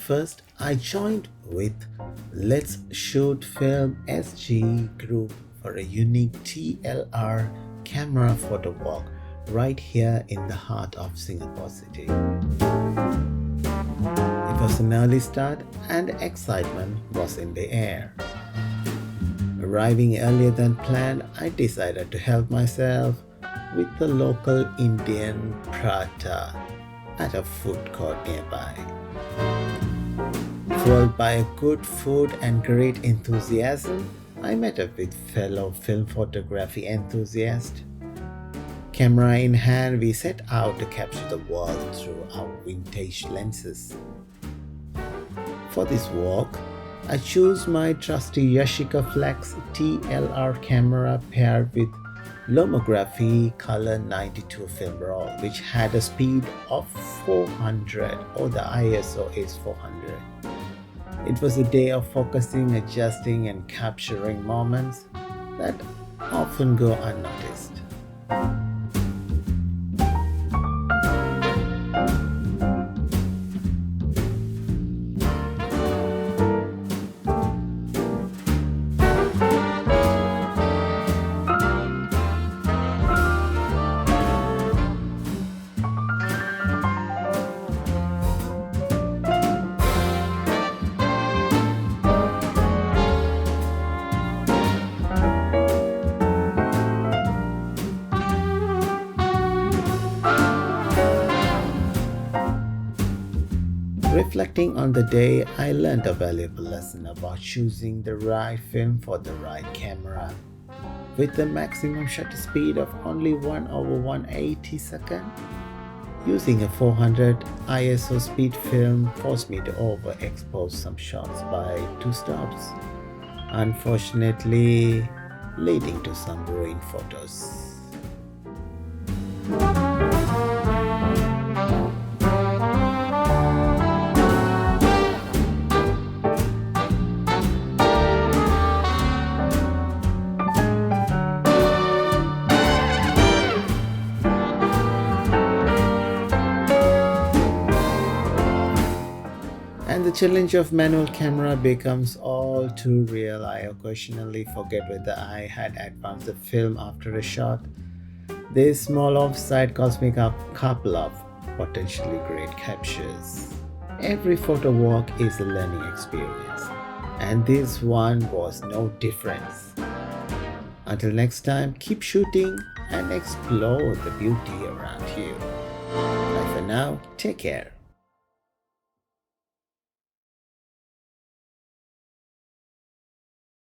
First, I joined with Let's Shoot Film SG group for a unique TLR camera photo walk right here in the heart of Singapore City. It was an early start and excitement was in the air. Arriving earlier than planned, I decided to help myself with the local Indian prata at a food court nearby. Fueled by a good food and great enthusiasm, I met up with fellow film photography enthusiasts. Camera in hand, we set out to capture the world through our vintage lenses. For this walk, I chose my trusty Yashicaflex TLR camera paired with Lomochrome Color 92 film roll, which had a speed of 400 or the ISO is 400. It was a day of focusing, adjusting and capturing moments that often go unnoticed. Reflecting on the day, I learned a valuable lesson about choosing the right film for the right camera. With the maximum shutter speed of only 1/180 seconds, using a 400 ISO speed film forced me to overexpose some shots by 2 stops, unfortunately leading to some ruined photos. And the challenge of manual camera becomes all too real. I occasionally forget whether I had advanced the film after a shot. This small offside cost me a couple of potentially great captures. Every photo walk is a learning experience, and this one was no different. Until next time, keep shooting and explore the beauty around you. Bye for now, take care.